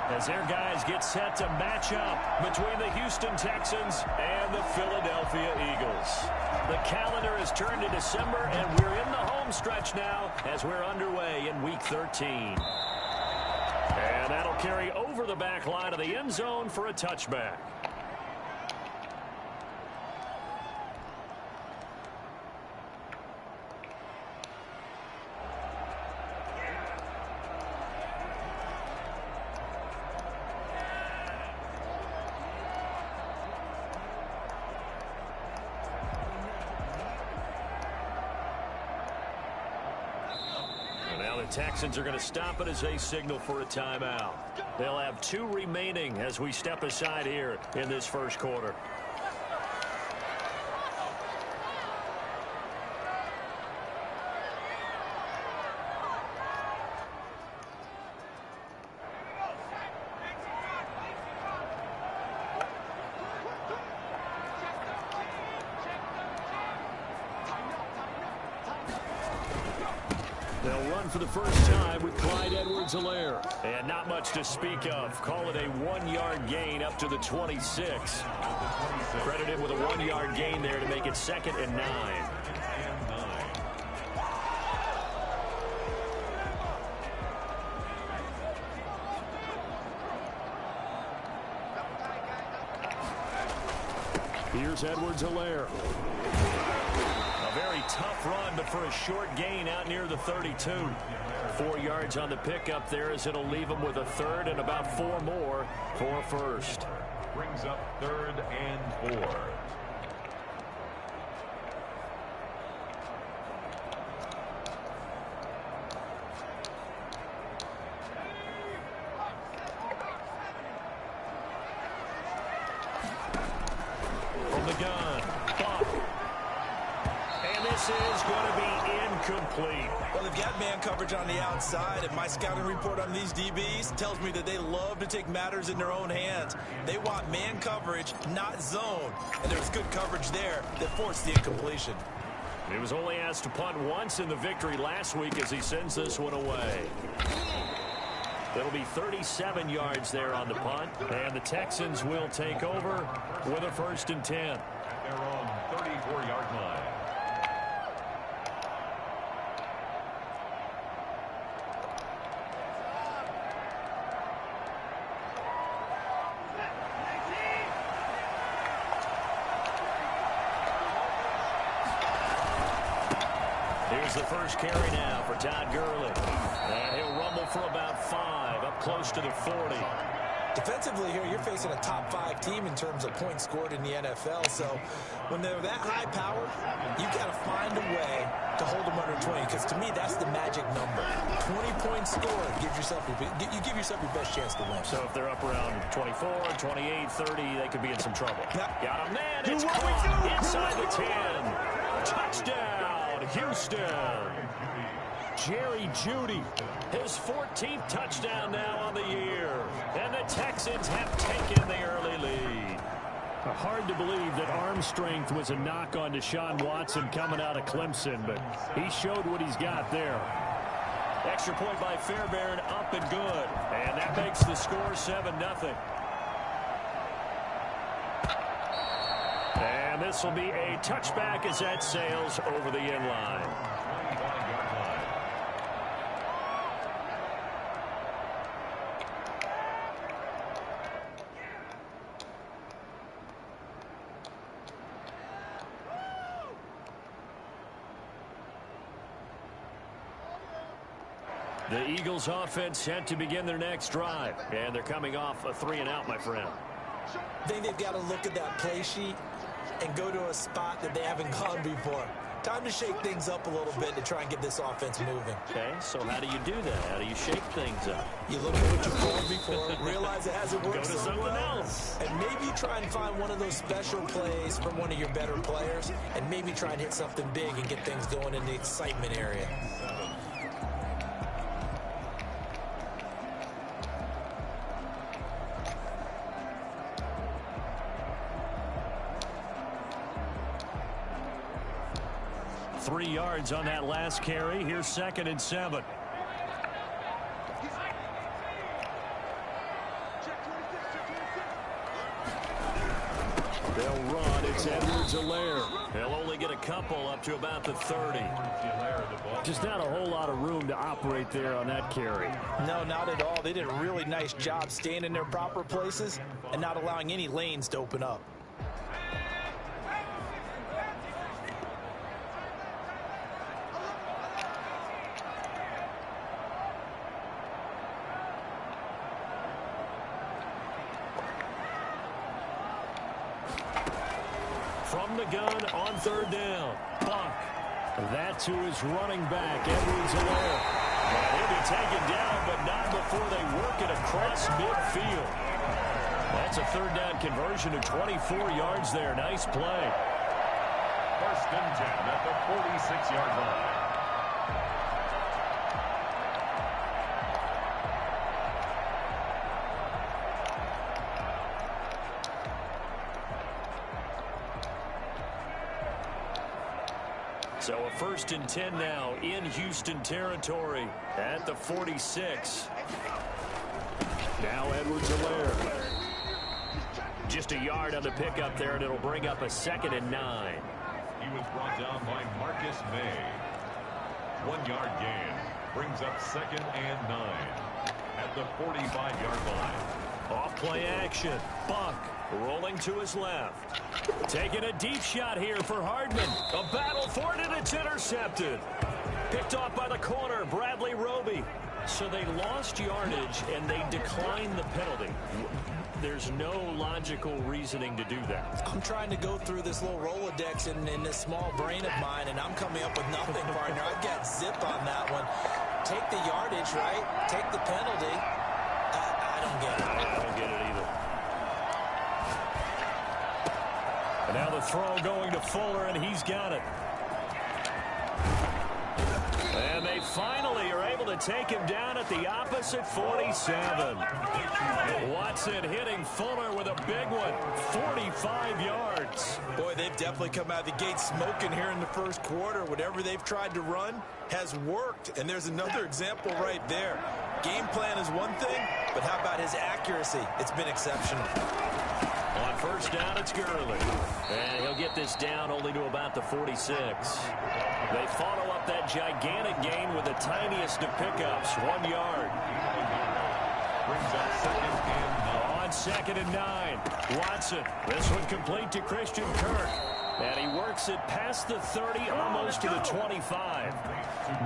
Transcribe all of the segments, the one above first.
as their guys get set to match up between the Houston Texans and the Philadelphia Eagles. The calendar has turned to December, and we're in the home stretch now as we're underway in Week 13. And that'll carry over the back line of the end zone for a touchback. Texans are going to stop it as they signal for a timeout. They'll have 2 remaining as we step aside here in this first quarter. They'll run for the first time with Clyde Edwards-Helaire. And not much to speak of. Call it a 1-yard gain up to the 26. Credited with a 1-yard gain there to make it 2nd and 9. Here's Edwards-Helaire. Very tough run, but for a short gain out near the 32. 4 yards on the pickup there as it'll leave him with a 3rd and about 4 more for first. Brings up 3rd and 4. From the gun, Buck. This is going to be incomplete. Well, they've got man coverage on the outside, and my scouting report on these DBs tells me that they love to take matters in their own hands. They want man coverage, not zone. And there was good coverage there that forced the incompletion. He was only asked to punt once in the victory last week as he sends this one away. That'll be 37 yards there on the punt, and the Texans will take over with a 1st and 10. At their own 34-yard line. Here's the first carry now for Todd Gurley. And he'll rumble for about 5, up close to the 40. Defensively here, you're facing a top 5 team in terms of points scored in the NFL. So when they're that high power, you got to find a way to hold them under 20. Because to me, that's the magic number. 20 points scored, you give yourself your best chance to win. So if they're up around 24, 28, 30, they could be in some trouble. Yep. Got him, man. It's caught inside the 10. Touchdown, Houston. Jerry Jeudy, his 14th touchdown now on the year. And the Texans have taken the early lead. Hard to believe that arm strength was a knock on Deshaun Watson coming out of Clemson, but he showed what he's got there. Extra point by Fairbairn, up and good. And that makes the score 7-0. And this will be a touchback as that sails over the end line. The Eagles offense set to begin their next drive. And they're coming off a 3-and-out, my friend. I think they've got to look at that play sheet and go to a spot that they haven't gone before. Time to shake things up a little bit to try and get this offense moving. Okay, so how do you do that? How do you shake things up? You look at what you've called before, realize it hasn't worked Go to someone else. And maybe try and find one of those special plays from one of your better players, and maybe try and hit something big and get things going in the excitement area. Three yards on that last carry. Here's 2nd and 7. They'll run. It's Edwards-Helaire. He'll only get a couple up to about the 30. Just not a whole lot of room to operate there on that carry. No, not at all. They did a really nice job staying in their proper places and not allowing any lanes to open up. From the gun on third down. Buck. That to his running back, Edwards-Helaire. He'll be taken down, but not before they work it across midfield. That's a third down conversion to 24 yards there. Nice play. First and 10 at the 46-yard line. So a first and 10 now in Houston territory at the 46. Now Edwards-Helaire. Just a yard on the pickup there, and it'll bring up a 2nd and 9. He was brought down by Marcus May. 1-yard gain brings up 2nd and 9 at the 45-yard line. Off play action. Buck rolling to his left. Taking a deep shot here for Hardman. A battle for it, and it's intercepted. Picked off by the corner, Bradley Roby. So they lost yardage, and they declined the penalty. There's no logical reasoning to do that. I'm trying to go through this little Rolodex in this small brain of mine, and I'm coming up with nothing, partner. I've got zip on that one. Take the yardage, right? Take the penalty. I don't get it. I don't get it either. And now the throw going to Fuller, and he's got it. And they finally are able to take him down at the opposite 47. Watson hitting Fuller with a big one, 45 yards. Boy, they've definitely come out of the gate smoking here in the first quarter. Whatever they've tried to run has worked, and there's another example right there. Game plan is one thing, but how about his accuracy? It's been exceptional. On first down, it's Gurley. And he'll get this down only to about the 46. They follow up that gigantic gain with the tiniest of pickups, 1 yard. Brings up 2nd and 9. On 2nd and 9, Watson. This one complete to Christian Kirk. And he works it past the 30, almost to the 25.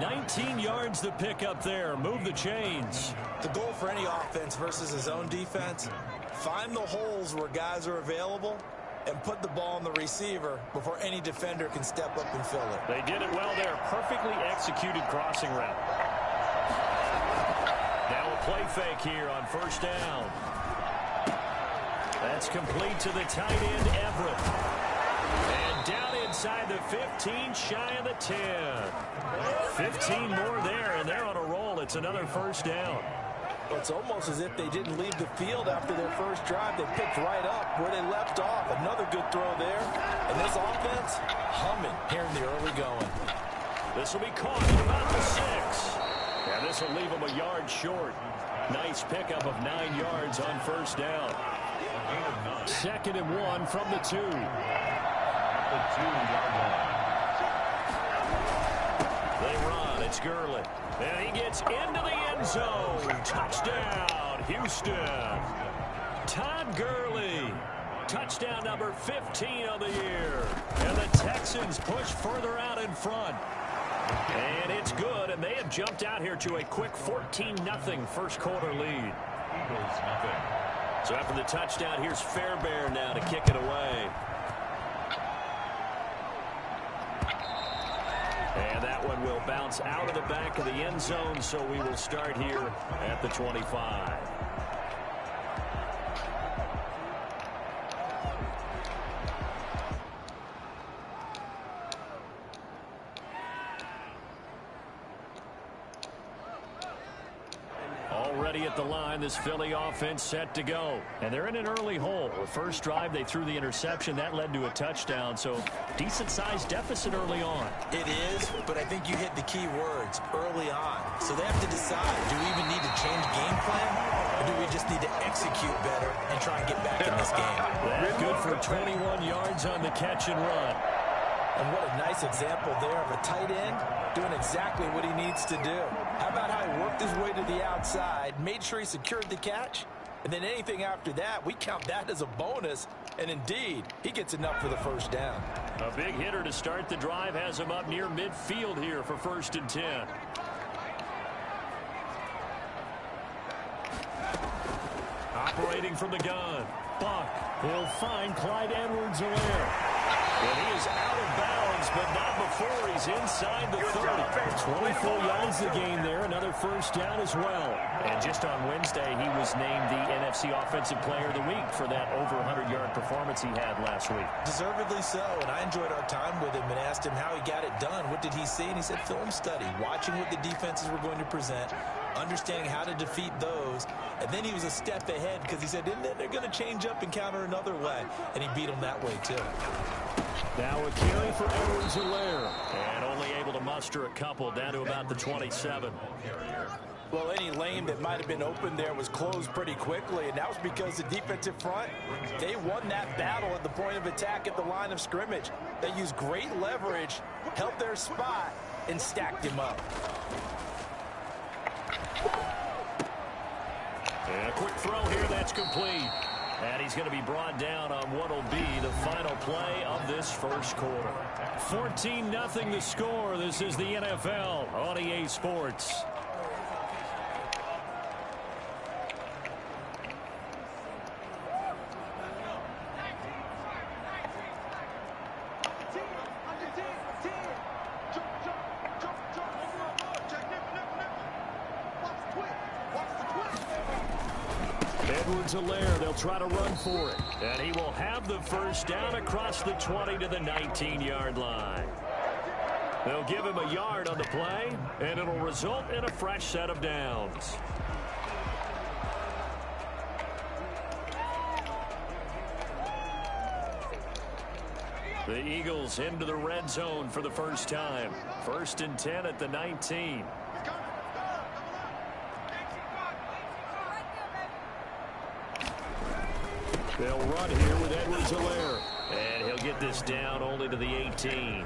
19 yards the pickup there. Move the chains. The goal for any offense versus his own defense, find the holes where guys are available and put the ball on the receiver before any defender can step up and fill it. They did it well there. Perfectly executed crossing route. Now a play fake here on first down. That's complete to the tight end, Everett. And down inside the 15, shy of the 10. 15 more there, and they're on a roll. It's another first down. It's almost as if they didn't leave the field after their first drive. They picked right up where they left off. Another good throw there. And this offense, humming here in the early going. This will be caught at about the 6. And this will leave them a yard short. Nice pickup of 9 yards on first down. 2nd and 1 from the 2. At the 2-yard line. They run. It's Gurley. And he gets into the end zone. Touchdown, Houston. Todd Gurley. Touchdown number 15 of the year. And the Texans push further out in front. And it's good, and they have jumped out here to a quick 14-0 first quarter lead. Eagles nothing. So after the touchdown, here's Fairbairn now to kick it away. And that one will bounce out of the back of the end zone, so we will start here at the 25. Already at the line, this Philly offense set to go. And they're in an early hole. The first drive, they threw the interception. That led to a touchdown, so decent-sized deficit early on. It is, but I think you hit the key words, early on. So they have to decide, do we even need to change game plan, or do we just need to execute better and and try and get back in this game. That's good for 21 yards on the catch and run. And what a nice example there of a tight end doing exactly what he needs to do. How about how he worked his way to the outside, made sure he secured the catch, and then anything after that, we count that as a bonus. And indeed, he gets enough for the first down. A big hitter to start the drive has him up near midfield here for 1st and 10. Operating from the gun. Buck. He'll find Clyde Edwards-Helaire. And he is out of bounds, but not before he's inside the 30. 24 yards the gain there. Another first down as well. And just on Wednesday, he was named the NFC Offensive Player of the Week for that over 100-yard performance he had last week. Deservedly so, and I enjoyed our time with him and asked him how he got it done. What did he see? And he said film study, watching what the defenses were going to present, understanding how to defeat those, and then he was a step ahead because he said, and then they're going to change up and counter another way, and he beat them that way too. Now a carry for Edwards-Helaire, and only able to muster a couple down to about the 27. Well, any lane that might have been open there was closed pretty quickly, and that was because the defensive front, they won that battle at the point of attack at the line of scrimmage. They used great leverage, held their spot, and stacked him up. And a quick throw here, that's complete. And he's going to be brought down on what will be the final play of this first quarter. 14-0 the score. This is the NFL on EA Sports. Edwards-Helaire, they'll try to run for it. And he will have the first down across the 20 to the 19-yard line. They'll give him a yard on the play, and it'll result in a fresh set of downs. The Eagles into the red zone for the first time. 1st and 10 at the 19. They'll run here with Edwards-Helaire. And he'll get this down only to the 18.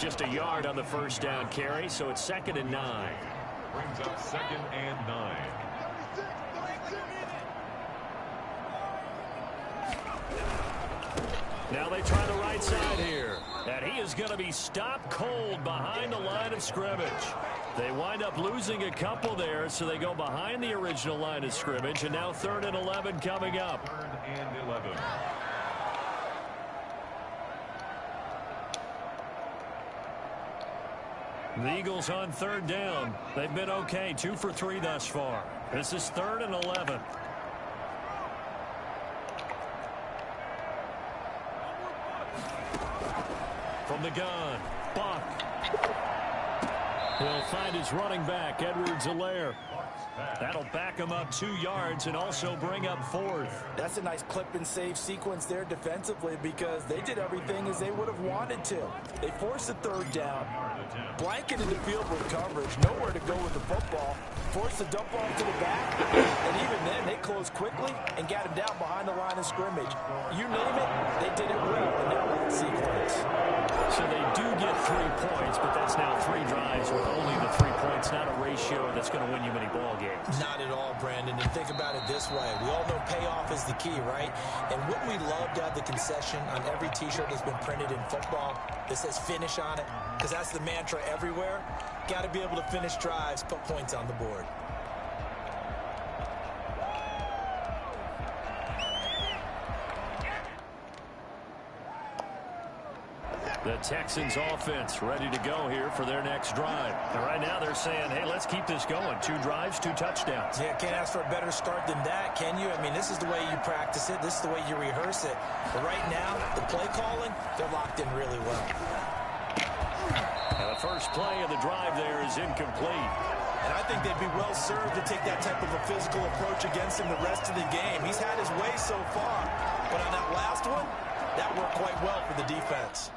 Just a yard on the first down carry, so it's 2nd and 9. Brings up 2nd and 9. Now they try the right side here. And he is going to be stopped cold behind the line of scrimmage. They wind up losing a couple there, so they go behind the original line of scrimmage. And now 3rd and 11 coming up. 3rd and 11. The Eagles on 3rd down. They've been okay, 2 for 3 thus far. This is 3rd and 11. From the gun, Buck. He'll find his running back, Edwards-Helaire. That'll back him up 2 yards and also bring up 4th. That's a nice clip and save sequence there defensively because they did everything as they would have wanted to. They forced a 3rd down, blanketed the field with coverage, nowhere to go with the football, forced the dump off to the back, and even then they closed quickly and got him down behind the line of scrimmage. You name it, they did it well in that sequence. So they do get 3 points, but that's now 3 drives with only the 3 points, not a ratio that's going to win you many ball games. Not at all, Brandon. And think about it this way. We all know payoff is the key, right? And wouldn't we love to have the concession on every T-shirt that's been printed in football that says finish on it? Because that's the mantra everywhere. Got to be able to finish drives, put points on the board. The Texans offense ready to go here for their next drive. And right now they're saying, hey, let's keep this going. 2 drives, 2 touchdowns. Yeah, can't ask for a better start than that, can you? I mean, this is the way you practice it. This is the way you rehearse it. But right now, the play calling, they're locked in really well. And the first play of the drive there is incomplete. And I think they'd be well served to take that type of a physical approach against him the rest of the game. He's had his way so far. But on that last one, that worked quite well for the defense.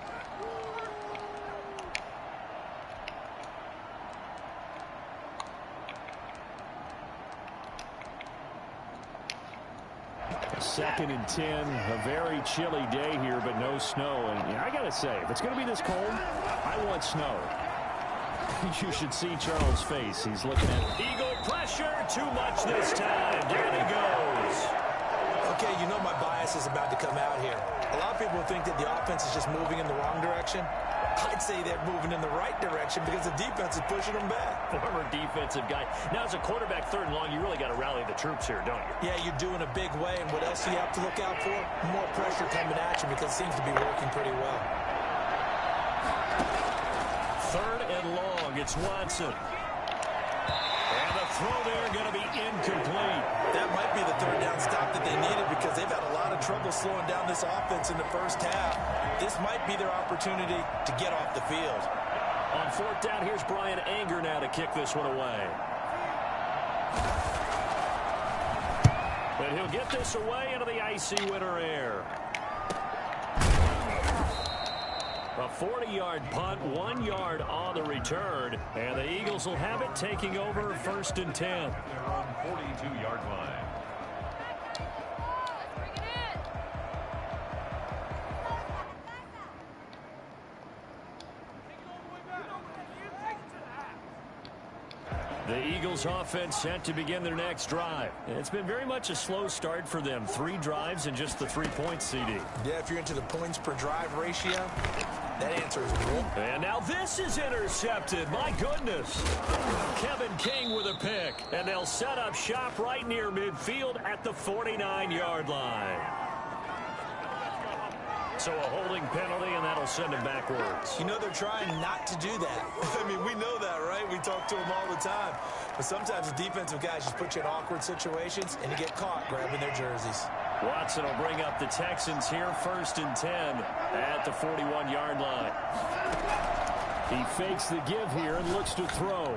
Second and 10, a very chilly day here, but no snow. And I got to say, if it's going to be this cold, I want snow. You should see Charles' face. He's looking at Eagle pressure. Too much this time. Down he goes. Okay, you know my bias is about to come out here. A lot of people think that the offense is just moving in the wrong direction. I'd say they're moving in the right direction because the defense is pushing them back. Former defensive guy. Now, as a quarterback, third and long, you really got to rally the troops here, don't you? Yeah, you do in a big way. And what else do you have to look out for? More pressure coming at you because it seems to be working pretty well. Third and long. It's Watson. And the throw there going to be incomplete. That might be the third down stop that they needed because they've had a lot of trouble slowing down this offense in the first half. This might be their opportunity to get off the field. On fourth down, here's Brian Anger now to kick this one away. And he'll get this away into the icy winter air. A 40-yard punt, 1 yard on the return. And the Eagles will have it, taking over first and 10. They're on 42-yard line. The Eagles offense set to begin their next drive. It's been very much a slow start for them. 3 drives and just the 3 points, CD. Yeah, if you're into the points per drive ratio, that answer is cool. And now this is intercepted. My goodness. Kevin King with a pick. And they'll set up shop right near midfield at the 49-yard line. So a holding penalty, and that'll send him backwards. You know, they're trying not to do that. I mean, we know that, right? We talk to them all the time. But sometimes the defensive guys just put you in awkward situations, and you get caught grabbing their jerseys. Watson will bring up the Texans here, first and 10 at the 41-yard line. He fakes the give here and looks to throw.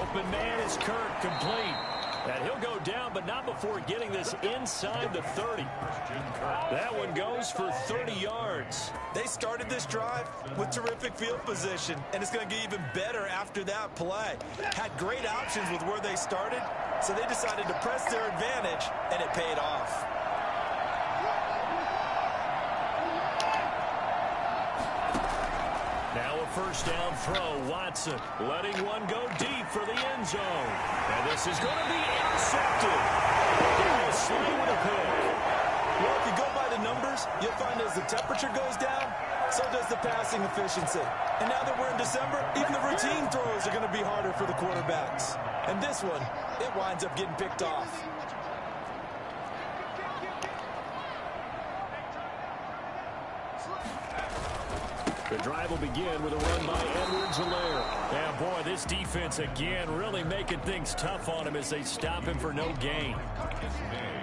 Open man is Kirk, complete. And he'll go down, but not before getting this inside the 30. That one goes for 30 yards. They started this drive with terrific field position, and it's going to get even better after that play. Had great options with where they started, so they decided to press their advantage, and it paid off. Now a first down throw. Watson letting one go deep for the end zone. And this is going to be intercepted. Slay with a pick. Well, if you go by the numbers, you'll find as the temperature goes down, so does the passing efficiency. And now that we're in December, even the routine throws are going to be harder for the quarterbacks. And this one, it winds up getting picked off. The drive will begin with a run by Edwards-Helaire. Yeah, boy, this defense again really making things tough on him as they stop him for no gain.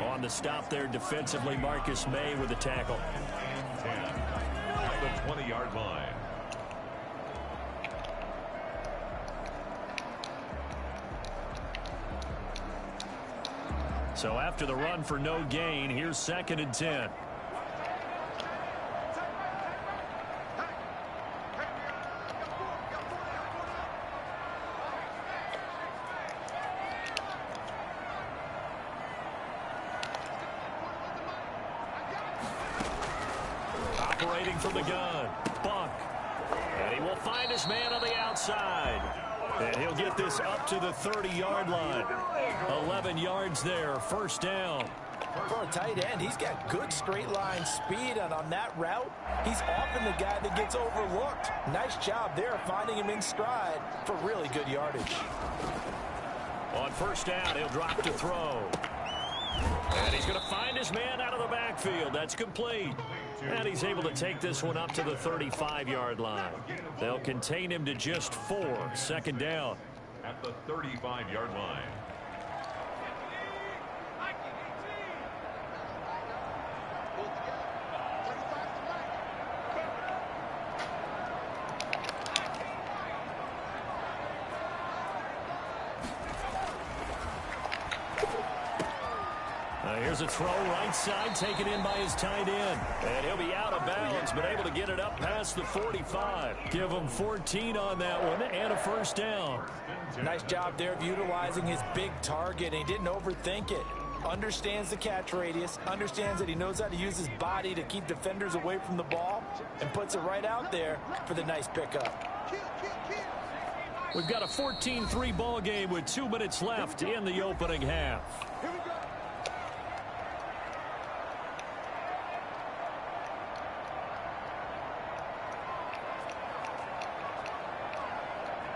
On the stop there defensively, Marcus May with the tackle. And 10 at the 20-yard line. So after the run for no gain, here's second and 10. Operating from the gun, Buck. And he will find his man on the outside. And he'll get this up to the 30-yard line. 11 yards there, first down. For a tight end, he's got good straight line speed, and on that route, he's often the guy that gets overlooked. Nice job there finding him in stride for really good yardage. On first down, he'll drop to throw. And he's going to find his man out of the backfield. That's complete. And he's able to take this one up to the 35-yard line. They'll contain him to just 4. Second down. At the 35-yard line. Here's a throw right side, taken in by his tight end. And he'll be out of bounds, but able to get it up past the 45. Give him 14 on that one and a first down. Nice job there of utilizing his big target. He didn't overthink it. understands the catch radius, understands that he knows how to use his body to keep defenders away from the ball, and puts it right out there for the nice pickup. We've got a 14-3 ball game with 2 minutes left in the opening half.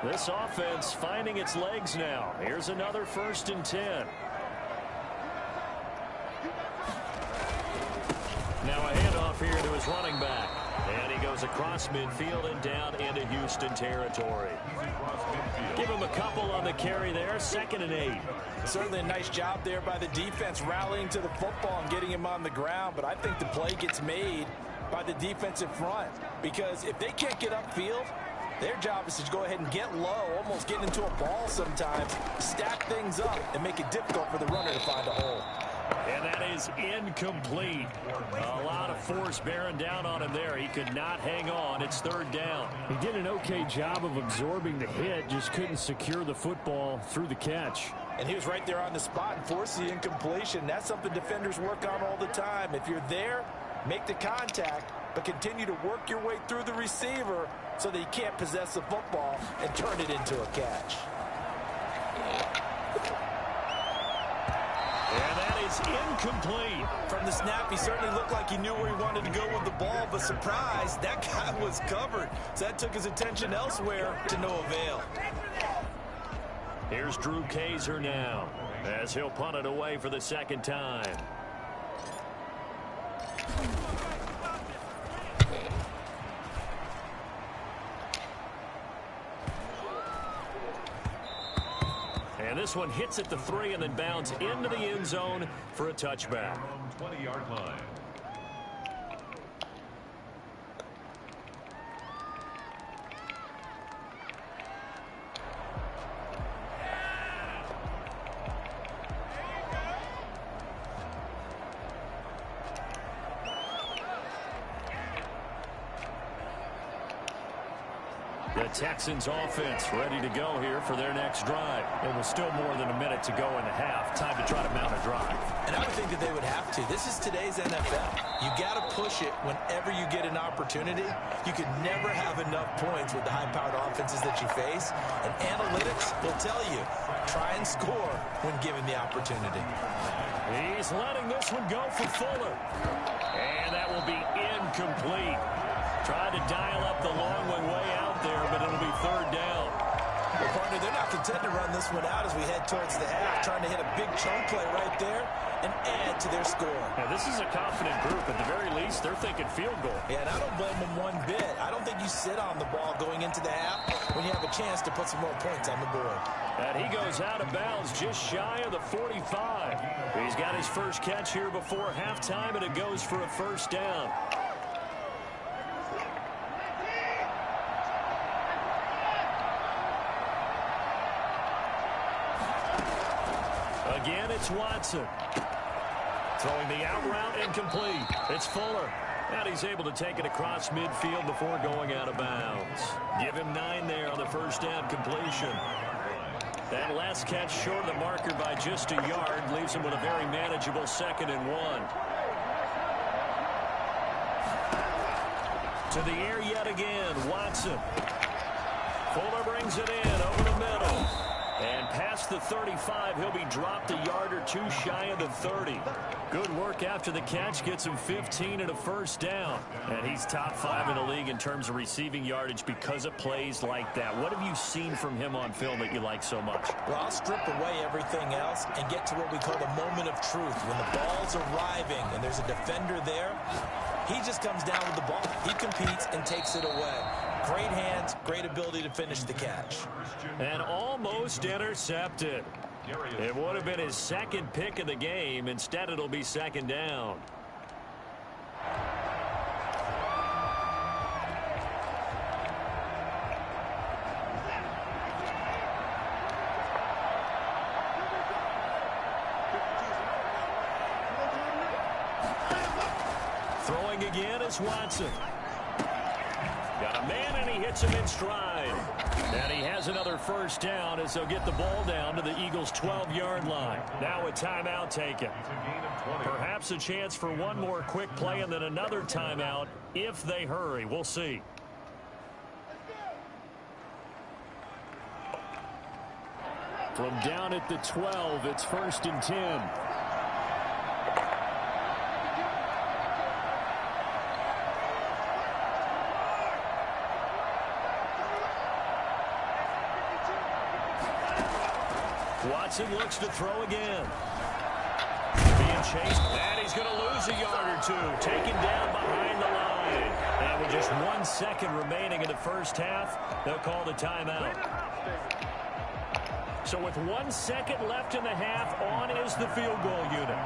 This offense finding its legs now. Here's another 1st and 10. Now a handoff here to his running back. And he goes across midfield and down into Houston territory. Give him a couple on the carry there. 2nd and 8. Certainly a nice job there by the defense rallying to the football and getting him on the ground. But I think the play gets made by the defensive front. Because if they can't get upfield, their job is to go ahead and get low, almost get into a ball sometimes, stack things up, and make it difficult for the runner to find a hole. And that is incomplete. A lot of force bearing down on him there. He could not hang on. It's 3rd down. He did an okay job of absorbing the hit, just couldn't secure the football through the catch. And he was right there on the spot and forced the incompletion. That's something defenders work on all the time. If you're there, make the contact, but continue to work your way through the receiver so that he can't possess the football and turn it into a catch. And that is incomplete. From the snap, he certainly looked like he knew where he wanted to go with the ball, but surprise, that guy was covered. So that took his attention elsewhere to no avail. Here's Drew Kaiser now as he'll punt it away for the 2nd time. And this one hits at the 3 and then bounds into the end zone for a touchback. 20-yard line. The Texans offense ready to go here for their next drive. It was still more than a minute to go in the half. Time to try to mount a drive. And I would think that they would have to. This is today's NFL. You got to push it whenever you get an opportunity. You can never have enough points with the high-powered offenses that you face. And analytics will tell you, try and score when given the opportunity. He's letting this one go for Fuller. And that will be incomplete. Tried to dial up the long one way out there, but it'll be 3rd down. Well, partner, they're not content to run this one out as we head towards the half, trying to hit a big chunk play right there and add to their score. Now, this is a confident group. At the very least, they're thinking field goal. Yeah, and I don't blame them one bit. I don't think you sit on the ball going into the half when you have a chance to put some more points on the board. And he goes out of bounds just shy of the 45. He's got his first catch here before halftime, and it goes for a 1st down. Again, it's Watson. Throwing the out route incomplete. It's Fuller. And he's able to take it across midfield before going out of bounds. Give him 9 there on the 1st down completion. That last catch short of the marker by just a yard leaves him with a very manageable 2nd and 1. To the air yet again, Watson. Fuller brings it in over the middle. And past the 35, he'll be dropped a yard or 2 shy of the 30. Good work after the catch. Gets him 15 and a 1st down. And he's top 5 in the league in terms of receiving yardage because of plays like that. What have you seen from him on film that you like so much? Well, I'll strip away everything else and get to what we call the moment of truth. When the ball's arriving and there's a defender there, he just comes down with the ball. He competes and takes it away. Great hands, great ability to finish the catch. And almost intercepted. It would have been his 2nd pick of the game. Instead, it'll be 2nd down. Throwing again is Watson. Got a man, and he hits him in stride. line. And he has another first down as they'll get the ball down to the Eagles' 12-yard line. Now a timeout taken. Perhaps a chance for one more quick play and then another timeout if they hurry. We'll see. From down at the 12, it's 1st and 10. Watson looks to throw again. Being chased, and he's going to lose a yard or two. Taken down behind the line. And with just 1 second remaining in the first half, they'll call the timeout. So with 1 second left in the half, on is the field goal unit.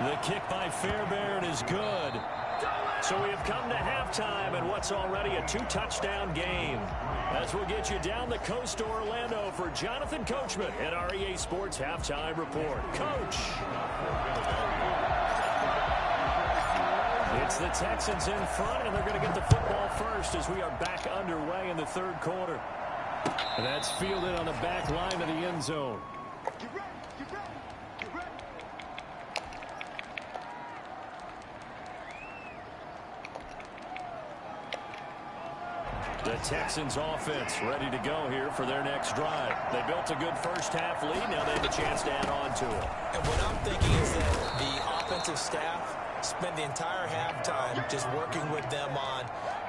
The kick by Fairbairn is good. So we have come to halftime in what's already a 2-touchdown game. As we'll get you down the coast to Orlando for Jonathan Coachman at our EA Sports Halftime Report. Coach. It's the Texans in front, and they're going to get the football first as we are back underway in the third quarter. And that's fielded on the back line of the end zone. The Texans offense ready to go here for their next drive. They built a good first half lead. Now they have a chance to add on to it. And what I'm thinking is that the offensive staff spent the entire halftime just working with them on,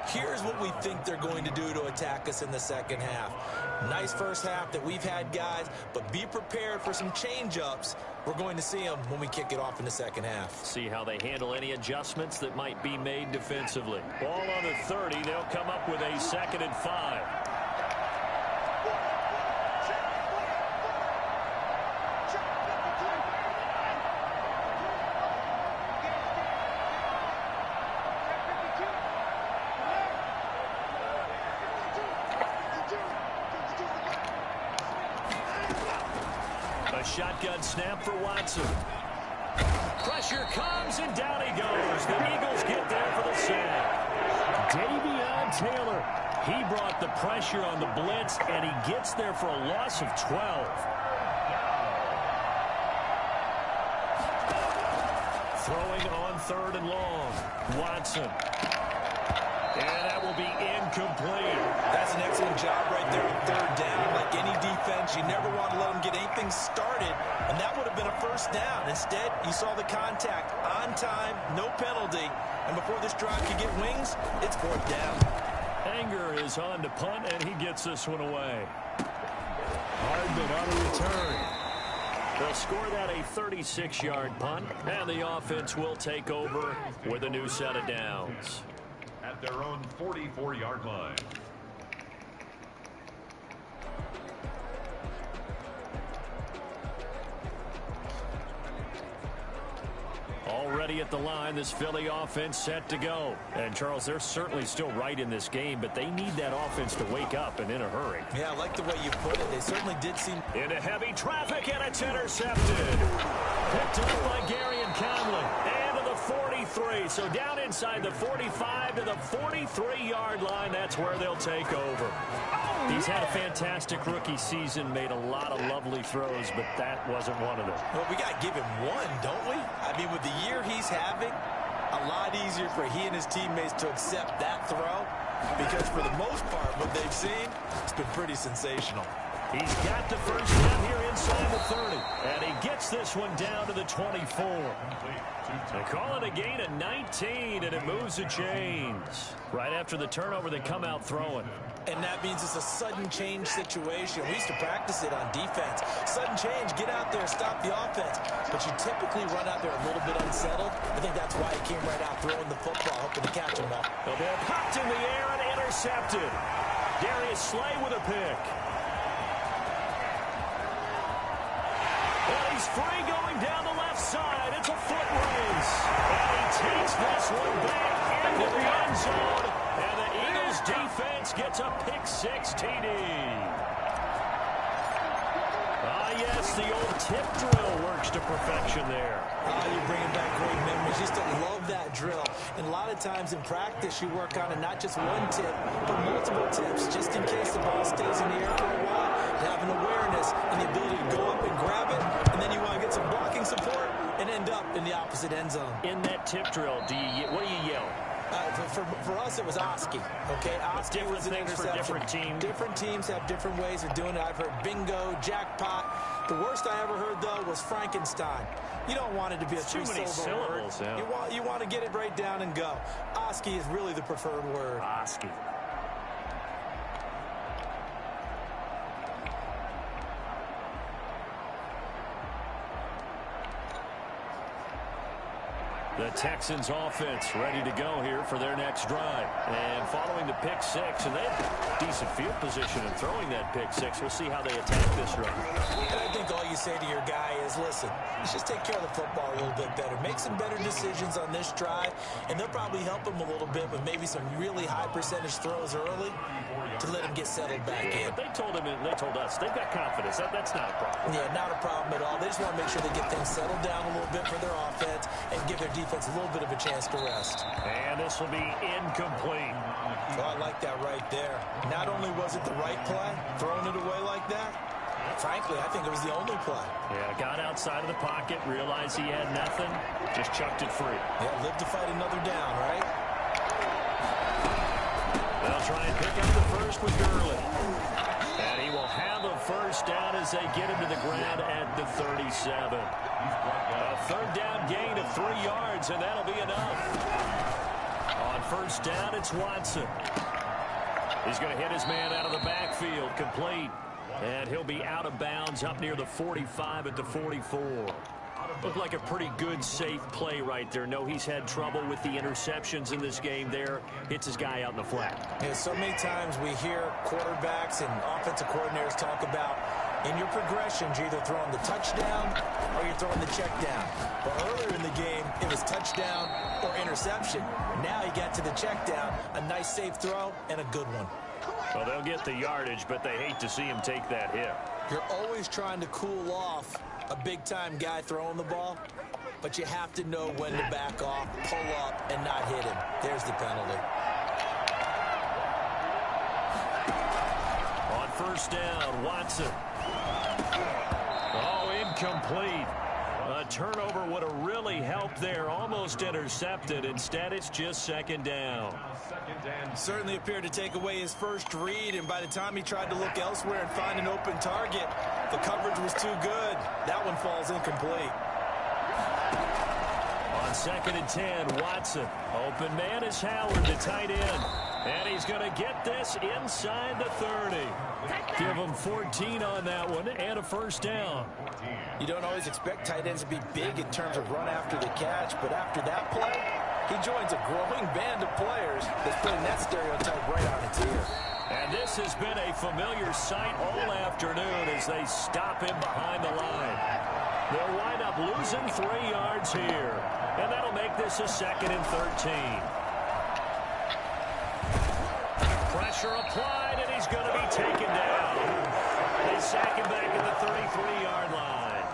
here's what we think they're going to do to attack us in the second half. Nice first half that we've had, guys, but be prepared for some change-ups. We're going to see them when we kick it off in the second half. See how they handle any adjustments that might be made defensively. Ball on the 30. They'll come up with a 2nd and 5. Shotgun snap for Watson. Pressure comes, and down he goes. The Eagles get there for the sack. Davion Taylor, he brought the pressure on the blitz, and he gets there for a loss of 12. Throwing on 3rd and long. Watson. And that will be incomplete. That's an excellent job right there on 3rd down. Like any defense, you never want to let them get anything started, and that would have been a first down. Instead, you saw the contact on time, no penalty, and before this drive could get wings, it's 4th down. Anger is on to punt, and he gets this one away. Hardman on a return. They'll score that a 36-yard punt, and the offense will take over with a new set of downs. At their own 44-yard line. Already at the line, this Philly offense set to go. And, Charles, they're certainly still right in this game, but they need that offense to wake up and in a hurry. Yeah, I like the way you put it. They certainly did seem... Into heavy traffic, and it's intercepted. Picked up by Gary and Conley. And to the 43. So down inside the 45 to the 43-yard line. That's where they'll take over. He's had a fantastic rookie season, made a lot of lovely throws, but that wasn't one of them. Well, we got to give him one, don't we? I mean, with the year he's having, a lot easier for he and his teammates to accept that throw, because for the most part, what they've seen, it's been pretty sensational. He's got the first down here inside the 30, and he gets this one down to the 24. They call it a gain of 19, and it moves the chains. Right after the turnover, they come out throwing. And that means it's a sudden change situation. We used to practice it on defense. Sudden change, get out there, stop the offense. But you typically run out there a little bit unsettled. I think that's why he came right out throwing the football, hoping to catch him all. The ball popped in the air and intercepted. Darius Slay with a pick. And he's free going down the left side. It's a foot race. And he takes this one back into the end zone. And the Eagles defense gets a pick-6 TD. yes, the old tip drill works to perfection there. You're bringing back great memories. Used to love that drill. And a lot of times in practice, you work on it not just one tip, but multiple tips, just in case the ball stays in the air for a while. To have an awareness and the ability to go up and grab it, and then you want to get some blocking support and end up in the opposite end zone. In that tip drill, what do you yell? For us, it was Oski. Okay, Oski different was an things for interception. different teams. Different teams have different ways of doing it. I've heard bingo, jackpot. The worst I ever heard, though, was Frankenstein. You don't want it to be a too many syllable syllables. word. Yeah. You want to get it right down and go. Oski is really the preferred word. Oski. The Texans offense ready to go here for their next drive. And following the pick six, and they have decent field position in throwing that pick six. We'll see how they attack this run. And I think all you say to your guy is, listen, let's just take care of the football a little bit better. Make some better decisions on this drive, and they'll probably help him a little bit with maybe some really high percentage throws early to let him get settled back in. But they told him, and they told us, they've got confidence. That's not a problem. Yeah, not a problem at all. They just want to make sure they get things settled down a little bit for their offense and give their defense a little bit of a chance to rest. And this will be incomplete. Oh, I like that right there. Not only was it the right play, throwing it away like that, frankly, I think it was the only play. Yeah, got outside of the pocket, realized he had nothing, just chucked it free. Yeah, live to fight another down, right? They'll try and pick up the first with Gurley. And he will have a first down as they get him to the ground at the 37. A third down gain of 3 yards, and that'll be enough. On first down, it's Watson. He's going to hit his man out of the backfield, complete. And he'll be out of bounds up near the 45 at the 44. Looked like a pretty good, safe play right there. No, he's had trouble with the interceptions in this game there. Hits his guy out in the flat. Yeah, so many times we hear quarterbacks and offensive coordinators talk about in your progressions, you're either throwing the touchdown or you're throwing the check down. But earlier in the game, it was touchdown or interception. Now he got to the check down, a nice safe throw, and a good one. Well, they'll get the yardage, but they hate to see him take that hit. You're always trying to cool off a big-time guy throwing the ball, but you have to know when to back off, pull up, and not hit him. There's the penalty. On first down, Watson. Oh, incomplete. A turnover would have really helped there. Almost intercepted. Instead, it's just second down. Certainly appeared to take away his first read, and by the time he tried to look elsewhere and find an open target, the coverage was too good. That one falls incomplete. On second and 10, Watson. Open man is Howard, the tight end. And he's going to get this inside the 30. Give him 14 on that one and a first down. You don't always expect tight ends to be big in terms of run after the catch, but after that play, he joins a growing band of players that's putting that stereotype right on its ear. And this has been a familiar sight all afternoon as they stop him behind the line. They'll wind up losing 3 yards here, and that'll make this a second and 13. Pressure applied, and he's going to be taken down. They sack him back at the 33-yard line.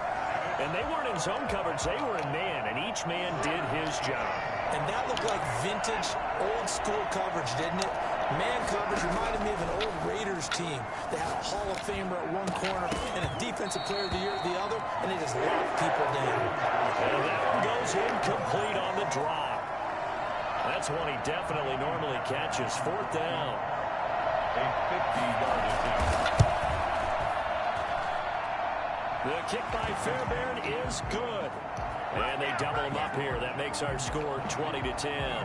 And they weren't in zone coverage. They were in man, and each man did his job. And that looked like vintage, old-school coverage, didn't it? Man coverage reminded me of an old Raiders team. They had a Hall of Famer at one corner and a Defensive Player of the Year at the other, and they just locked people down. And that one goes incomplete on the drop. That's one he definitely normally catches. Fourth down. A 50-yard attempt. The kick by Fairbairn is good. And they double him up here. That makes our score 20-10.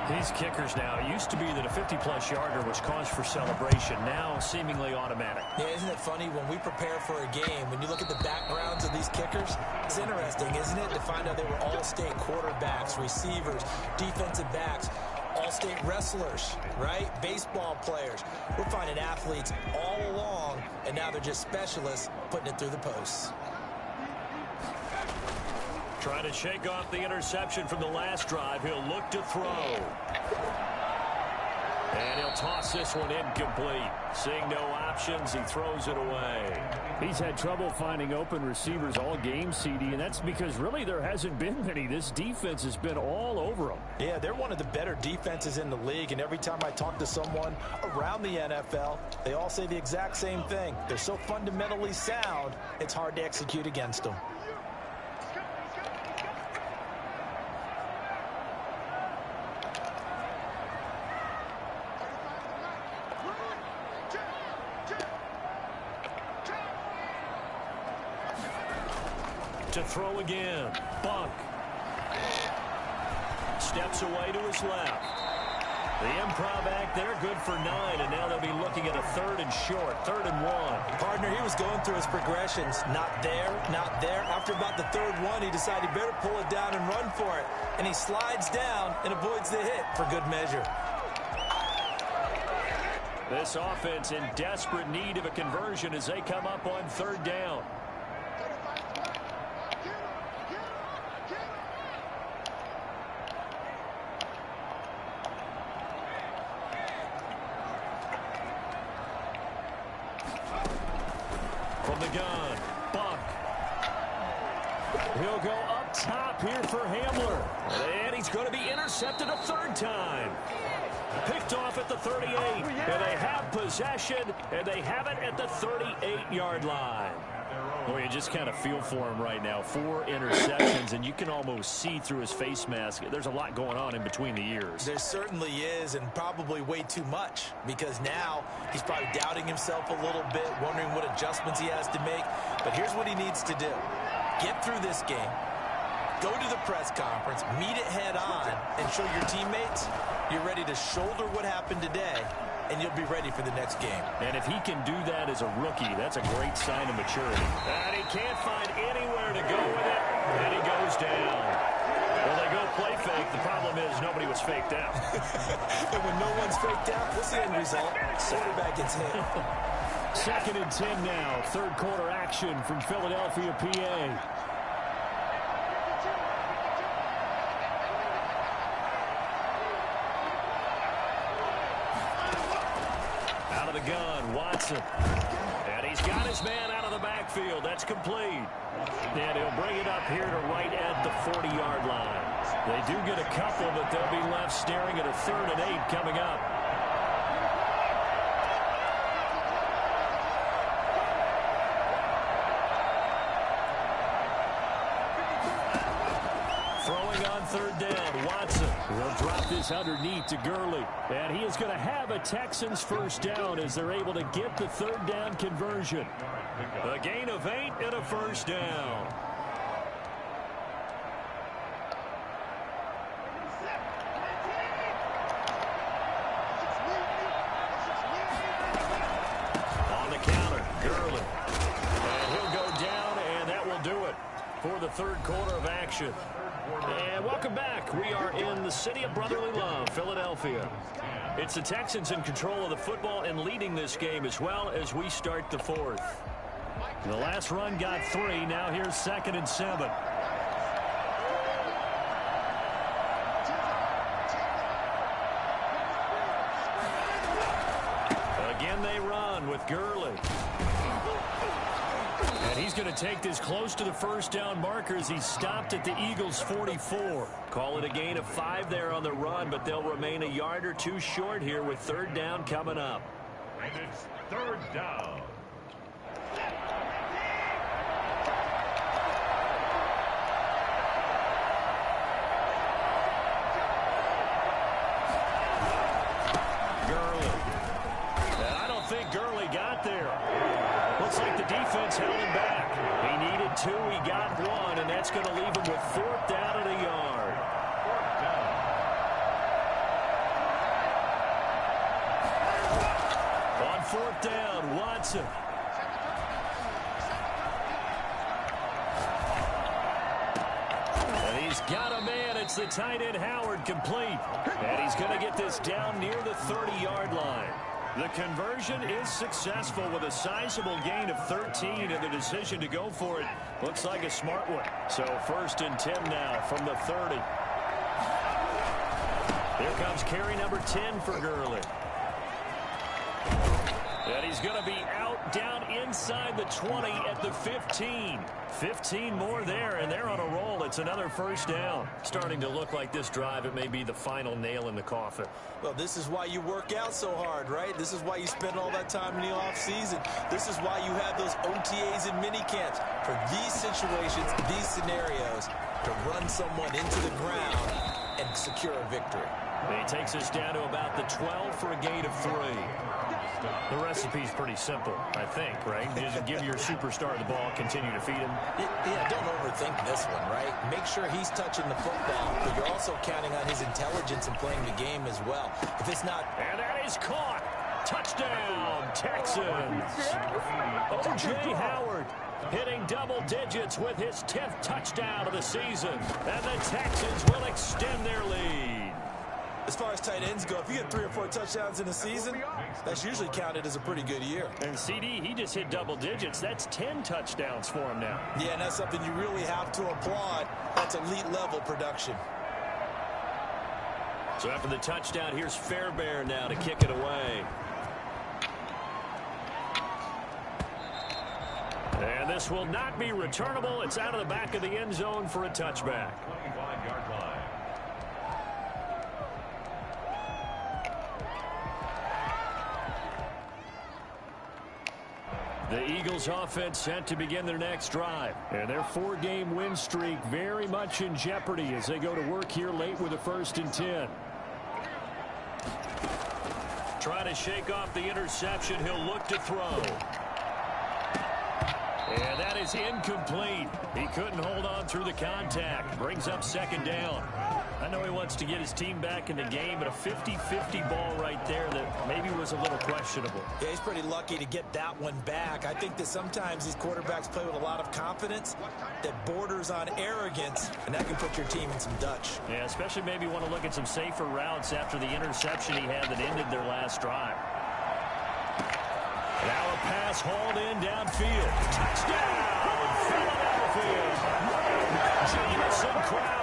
These kickers now, it used to be that a 50-plus yarder was cause for celebration. Now, seemingly automatic. Yeah, isn't it funny when we prepare for a game, when you look at the backgrounds of these kickers, it's interesting, isn't it, to find out they were all-state quarterbacks, receivers, defensive backs, all-state wrestlers, right? Baseball players. We're finding athletes all along, and now they're just specialists putting it through the posts. Trying to shake off the interception from the last drive. He'll look to throw. And he'll toss this one incomplete. Seeing no options, he throws it away. He's had trouble finding open receivers all game, CD, and that's because really there hasn't been many. This defense has been all over them. Yeah, they're one of the better defenses in the league, and every time I talk to someone around the NFL, they all say the exact same thing. They're so fundamentally sound, it's hard to execute against them. To throw again. Buck. Steps away to his left. The improv act there, good for 9, and now they'll be looking at a 3rd and short, 3rd and 1. Partner, he was going through his progressions. Not there, not there. After about the 3rd one, he decided he better pull it down and run for it. And he slides down and avoids the hit for good measure. This offense in desperate need of a conversion as they come up on 3rd down. From the gun, Buck. He'll go up top here for Hamler. And he's going to be intercepted a 3rd time. Picked off at the 38. And they have possession, and they have it at the 38-yard line. Well, you just kind of feel for him right now. 4 interceptions, and you can almost see through his face mask. There's a lot going on in between the ears. There certainly is, and probably way too much, because now he's probably doubting himself a little bit, wondering what adjustments he has to make. But here's what he needs to do. Get through this game, go to the press conference, meet it head on, and show your teammates you're ready to shoulder what happened today, and you'll be ready for the next game. And if he can do that as a rookie, that's a great sign of maturity. And he can't find anywhere to go with it, and he goes down. Well, they go play fake. The problem is nobody was faked out. And when no one's faked out, what's the end result? Quarterback gets hit. 2nd and 10 now. 3rd quarter action from Philadelphia, PA. Gun, Watson. And he's got his man out of the backfield. That's complete. And he'll bring it up here to right at the 40-yard line. They do get a couple, but they'll be left staring at a 3rd and 8 coming up. Throwing on 3rd down, Watson. He'll drop this underneath to Gurley. And he is going to have a Texans 1st down as they're able to get the 3rd down conversion. A gain of 8 and a 1st down. On the counter, Gurley. And he'll go down, and that will do it for the 3rd quarter of action. And welcome back. We are in the city of brotherly love, Philadelphia. It's the Texans in control of the football and leading this game as well as we start the 4th. The last run got 3. Now here's 2nd and 7. Again they run with Gurley. And he's going to take this close to the 1st down marker as he stopped at the Eagles' 44. Call it a gain of 5 there on the run, but they'll remain a yard or 2 short here with 3rd down coming up. And it's 3rd down. Gurley. And I don't think Gurley got there. Looks like the defense held him back. He needed 2, he got 1, and that's going to leave him with 4th down and a yard. On 4th down, Watson. And he's got a man. It's the tight end, Howard, complete. And he's going to get this down near the 30-yard line. The conversion is successful with a sizable gain of 13, and the decision to go for it looks like a smart one. So 1st and 10 now from the 30. Here comes carry number 10 for Gurley. And he's going to be out down inside the 20 at the 15. 15 more there, and they're on a roll. It's another first down. Starting to look like this drive, it may be the final nail in the coffin. Well, this is why you work out so hard, right? This is why you spend all that time in the offseason. This is why you have those OTAs and mini camps. For these situations, these scenarios, to run someone into the ground and secure a victory. He takes us down to about the 12 for a gain of 3. The recipe's pretty simple, I think, right? Just give your superstar the ball, continue to feed him. Yeah, don't overthink this one, right? Make sure he's touching the football, but you're also counting on his intelligence in playing the game as well. If it's not... And that is caught. Touchdown, Texans. O.J. Howard hitting double digits with his 10th touchdown of the season. And the Texans will extend their lead. As far as tight ends go, if you get 3 or 4 touchdowns in a season, that's usually counted as a pretty good year. And CD, he just hit double digits. That's 10 touchdowns for him now. Yeah, and that's something you really have to applaud. That's elite level production. So after the touchdown, here's Fairbairn now to kick it away. And this will not be returnable. It's out of the back of the end zone for a touchback. 25-yard line. The Eagles offense set to begin their next drive. And their 4-game win streak very much in jeopardy as they go to work here late with a 1st and 10. Trying to shake off the interception. He'll look to throw. And that is incomplete. He couldn't hold on through the contact. Brings up 2nd down. I know he wants to get his team back in the game, but a 50-50 ball right there that maybe was a little questionable. Yeah, he's pretty lucky to get that one back. I think that sometimes these quarterbacks play with a lot of confidence that borders on arrogance, and that can put your team in some Dutch. Yeah, especially maybe want to look at some safer routes after the interception he had that ended their last drive. Now a pass hauled in downfield. Touchdown, Philadelphia. Jamison Crowder.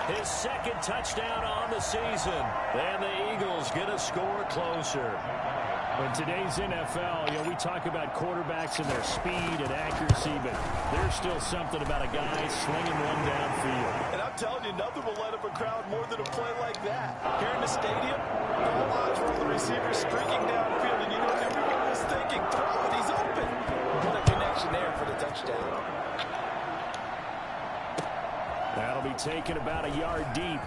His 2nd touchdown on the season. And the Eagles get a score closer. In today's NFL, we talk about quarterbacks and their speed and accuracy, but there's still something about a guy slinging one downfield. And I'm telling you, nothing will light up a crowd more than a play like that. Here in the stadium, all eyes were on the receiver streaking downfield, and you know what everyone was thinking? Throw it, he's open. What a connection there for the touchdown. That'll be taken about a yard deep.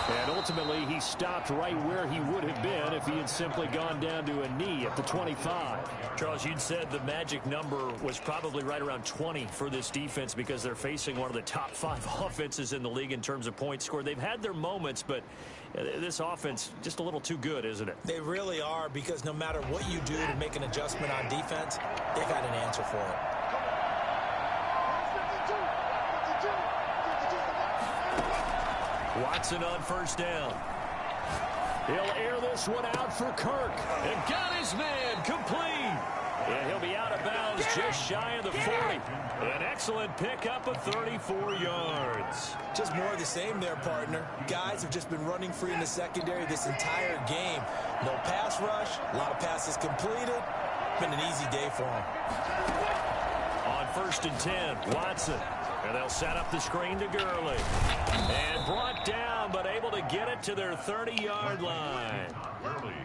And ultimately, he stopped right where he would have been if he had simply gone down to a knee at the 25. Charles, you'd said the magic number was probably right around 20 for this defense because they're facing one of the top 5 offenses in the league in terms of points scored. They've had their moments, but this offense just a little too good, isn't it? They really are, because no matter what you do to make an adjustment on defense, they got an answer for it. Watson on 1st down. He'll air this one out for Kirk. And got his man complete. And he'll be out of bounds just shy of the 40. An excellent pickup of 34 yards. Just more of the same there, partner. Guys have just been running free in the secondary this entire game. No pass rush, a lot of passes completed. Been an easy day for them. On 1st and 10, Watson. And they'll set up the screen to Gurley. And brought down, but able to get it to their 30-yard line.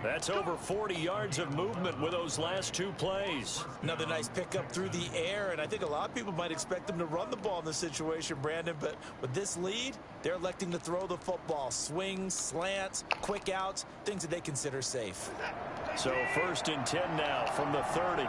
That's over 40 yards of movement with those last 2 plays. Another nice pickup through the air, and I think a lot of people might expect them to run the ball in this situation, Brandon, but with this lead, they're electing to throw the football. Swings, slants, quick outs, things that they consider safe. So 1st and 10 now from the 30.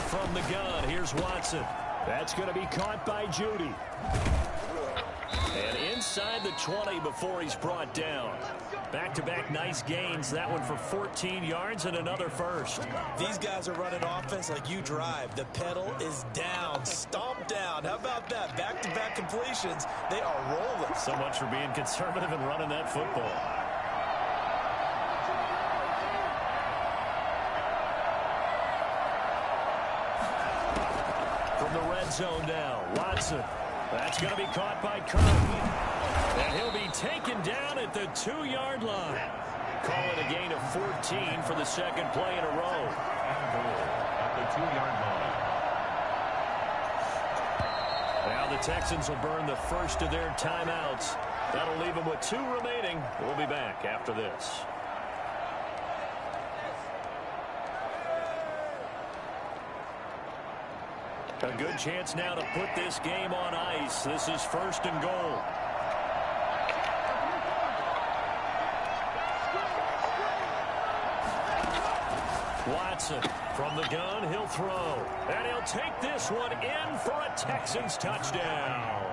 From the gun, here's Watson. That's going to be caught by Judy. And inside the 20 before he's brought down. Back-to-back nice gains. That one for 14 yards and another first. These guys are running offense like you drive. The pedal is down. Stomp down. touchdown. How about that? Back-to-back completions. They are rolling. So much for being conservative and running that football. From the red zone now, Watson. That's going to be caught by Kirk. And he'll be taken down at the 2-yard line. Call it a gain of 14 for the second play in a row. And goal at the 2-yard line. Now the Texans will burn the first of their timeouts. That'll leave them with 2 remaining. We'll be back after this. A good chance now to put this game on ice. This is 1st and goal. Watson from the gun, he'll throw. And he'll take this one in for a Texans touchdown.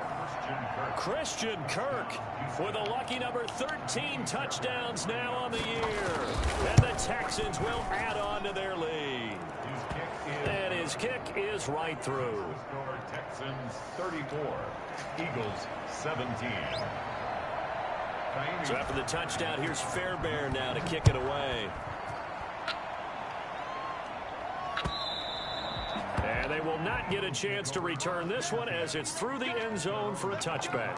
Christian Kirk with a lucky number 13 touchdowns now on the year. And the Texans will add on to their lead. And his kick is right through. Texans 34, Eagles 17. So after the touchdown, here's Fairbairn now to kick it away. And they will not get a chance to return this one as it's through the end zone for a touchback.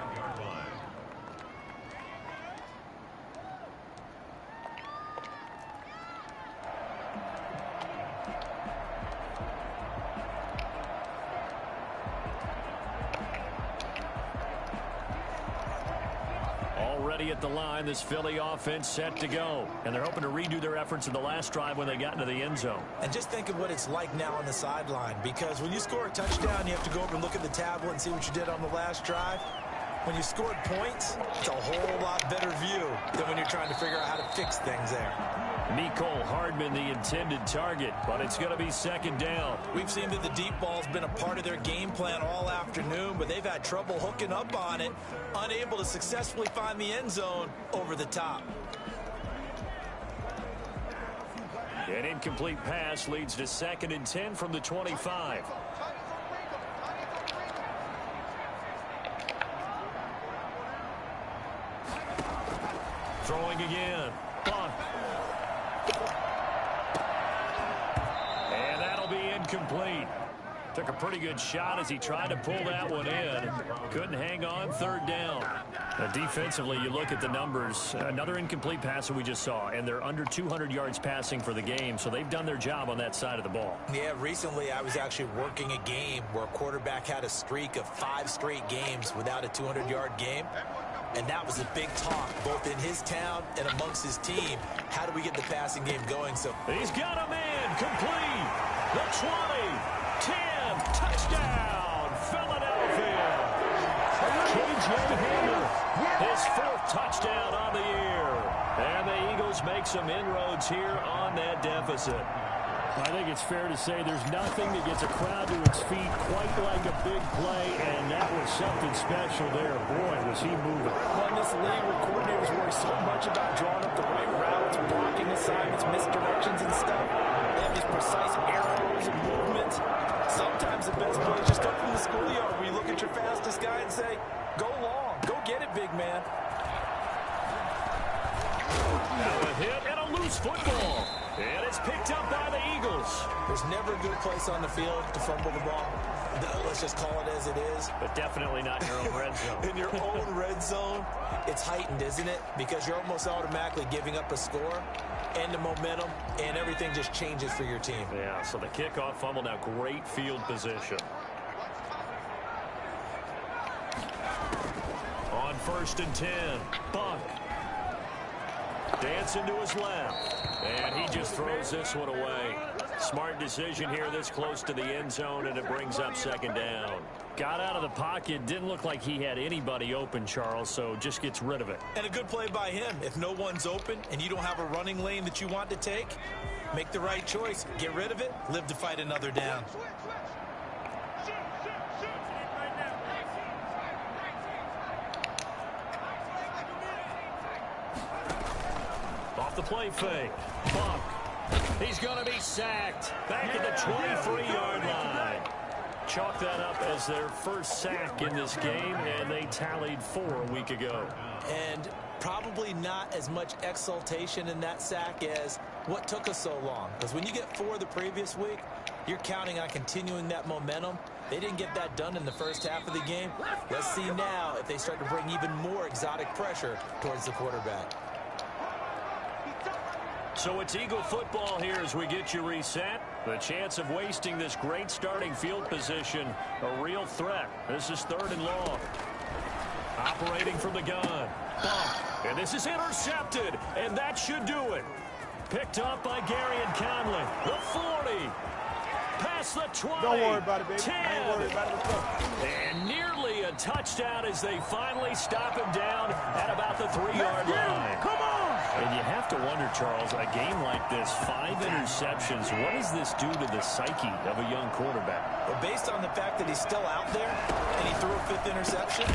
Already at the line, this Philly offense set to go. And they're hoping to redo their efforts in the last drive when they got into the end zone. And just think of what it's like now on the sideline, because when you score a touchdown, you have to go over and look at the tablet and see what you did on the last drive. When you scored points, it's a whole lot better view than when you're trying to figure out how to fix things there. Mecole Hardman, the intended target, but it's going to be second down. We've seen that the deep ball's been a part of their game plan all afternoon, but they've had trouble hooking up on it, unable to successfully find the end zone over the top. An incomplete pass leads to 2nd and 10 from the 25. Throwing again. Buck. And that'll be incomplete. Took a pretty good shot as he tried to pull that one in. Couldn't hang on, 3rd down. Defensively, you look at the numbers. Another incomplete pass that we just saw, and they're under 200 yards passing for the game, so they've done their job on that side of the ball. Yeah, recently I was actually working a game where a quarterback had a streak of 5 straight games without a 200-yard game. And that was a big talk, both in his town and amongst his team. How do we get the passing game going? So he's got a man complete. The 20, 10, touchdown, Philadelphia. KJ Hamler, his 4th touchdown on the year. And the Eagles make some inroads here on that deficit. I think it's fair to say there's nothing that gets a crowd to its feet quite like a big play, and that was something special there. Boy, was he moving. Well, in this league where coordinators worry so much about drawing up the right routes, blocking assignments, misdirections and stuff, they have these precise arrows and movements. Sometimes the best play is just up from the schoolyard where you look at your fastest guy and say, go long, go get it, big man. Now a hit and a loose football. And it's picked up by the Eagles. There's never a good place on the field to fumble the ball. Let's just call it as it is. But definitely not in your own red zone. In your own red zone, it's heightened, isn't it? Because you're almost automatically giving up a score and the momentum, and everything just changes for your team. Yeah, so the kickoff fumble, now great field position. On 1st and 10, Buck. Dancing to his left. And he just throws this one away. Smart decision here this close to the end zone, and it brings up 2nd down. Got out of the pocket. Didn't look like he had anybody open, Charles, so just gets rid of it. And a good play by him. If no one's open and you don't have a running lane that you want to take, make the right choice. Get rid of it. Live to fight another down. Off the play fake. Buck. He's going to be sacked. Back at the 23-yard line. Chalk that up as their first sack in this game, and they tallied 4 a week ago. And probably not as much exultation in that sack as what took us so long. Because when you get 4 the previous week, you're counting on continuing that momentum. They didn't get that done in the first half of the game. Let's see now if they start to bring even more exotic pressure towards the quarterback. So it's Eagle football here as we get you reset. The chance of wasting this great starting field position, a real threat. This is 3rd and long. Operating from the gun. Bump. And this is intercepted. And that should do it. Picked up by Gary and Conley. The 40. Past the 20. Don't worry about it, baby. 10. I ain't worried about it. Let's go. And nearly a touchdown as they finally stop him down at about the 3-yard line. Come on. And you have to wonder, Charles, a game like this, 5 interceptions, what does this do to the psyche of a young quarterback? But based on the fact that he's still out there and he threw a 5th interception,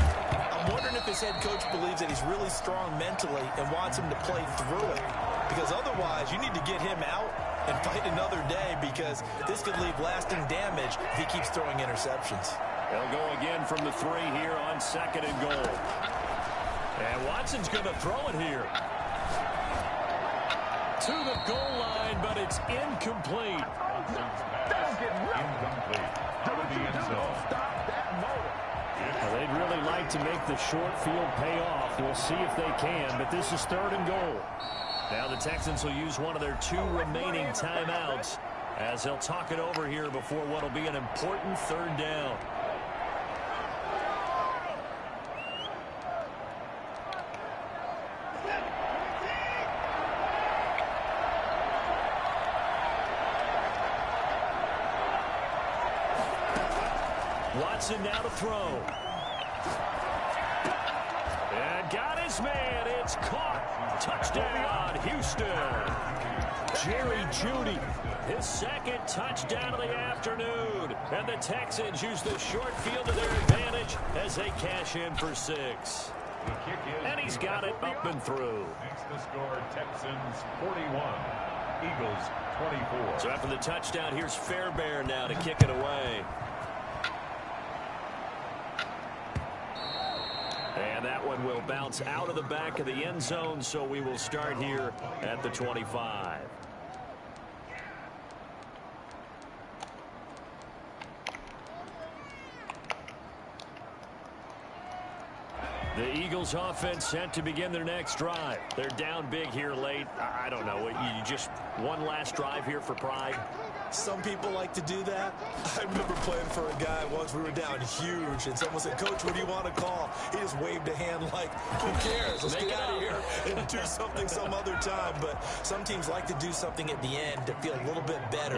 I'm wondering if his head coach believes that he's really strong mentally and wants him to play through it. Because otherwise, you need to get him out and fight another day, because this could leave lasting damage if he keeps throwing interceptions. They'll go again from the 3 here on 2nd and goal. And Watson's going to throw it here. To the goal line, but it's incomplete. Incomplete. Out of the end zone. Well, they'd really like to make the short field pay off. We'll see if they can, but this is 3rd and goal. Now the Texans will use one of their 2 remaining timeouts as they'll talk it over here before what will be an important 3rd down. Watson now to throw. And got his man. It's caught. Touchdown, Houston. Jerry Jeudy, his 2nd touchdown of the afternoon. And the Texans use the short field to their advantage as they cash in for 6. The kick is And he's got it up and through. Makes the score Texans 41, Eagles 24. So after the touchdown, here's Fairbairn now to kick it away. And that one will bounce out of the back of the end zone, so we will start here at the 25. The Eagles offense set to begin their next drive. They're down big here late. I don't know. You just one last drive here for pride? Some people like to do that. I remember playing for a guy once. We were down huge, and someone said, "Coach, what do you want to call?" He just waved a hand like, "Who cares? Let's get out of here and do something some other time." But some teams like to do something at the end to feel a little bit better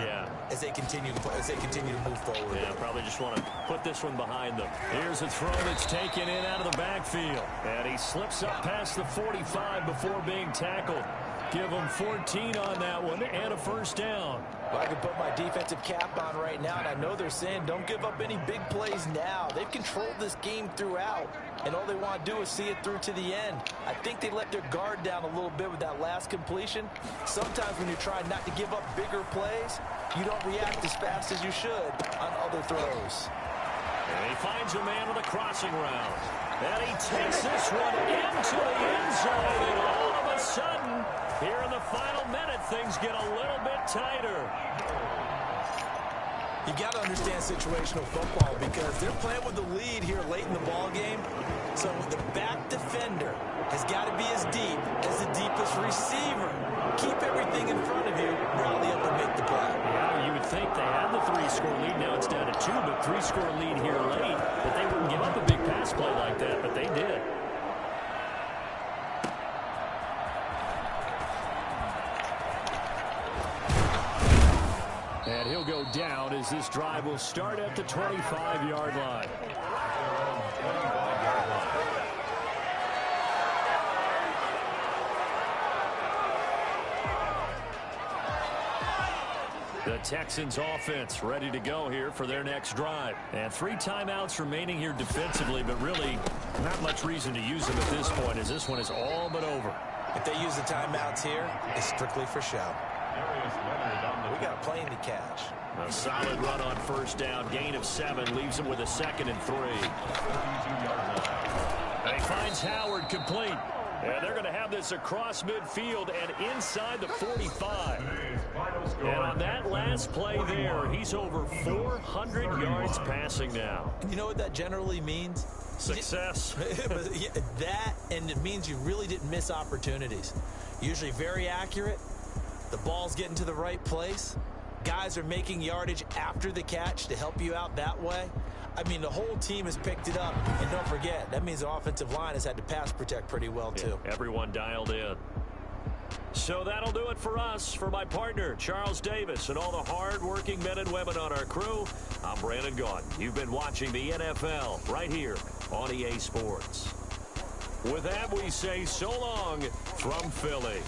as they continue to move forward. Yeah, probably just want to put this one behind them. Here's a throw that's taken in out of the backfield, and he slips up past the 45 before being tackled. Give them 14 on that one and a 1st down. Well, I can put my defensive cap on right now, and I know they're saying don't give up any big plays now. They've controlled this game throughout, and all they want to do is see it through to the end. I think they let their guard down a little bit with that last completion. Sometimes when you're trying not to give up bigger plays, you don't react as fast as you should on other throws. And he finds a man with a crossing route. And he takes this one into the end zone, and all of a sudden, here in the final minute, things get a little bit tighter. You got to understand situational football because they're playing with the lead here late in the ball game. So the back defender has got to be as deep as the deepest receiver. Keep everything in front of you, rally up and make the play. Yeah, you would think they had the 3-score lead. Now it's down to 2, but 3-score lead here late. But they wouldn't give up a big pass play like that, but they did. And he'll go down as this drive will start at the 25-yard line. The Texans offense ready to go here for their next drive. And 3 timeouts remaining here defensively, but really not much reason to use them at this point as this one is all but over. If they use the timeouts here, it's strictly for show. We got a plane to catch. A solid run on first down. Gain of 7. Leaves him with a 2nd and 3. And he finds Howard complete. And they're going to have this across midfield and inside the 45. And on that last play there, he's over 400 yards passing now. You know what that generally means? Success. That, and it means you really didn't miss opportunities. Usually very accurate. The ball's getting to the right place. Guys are making yardage after the catch to help you out that way. I mean, the whole team has picked it up. And don't forget, that means the offensive line has had to pass protect pretty well, too. Yeah, everyone dialed in. So that'll do it for us. For my partner, Charles Davis, and all the hard-working men and women on our crew, I'm Brandon Gaudin. You've been watching the NFL right here on EA Sports. With that, we say so long from Philly.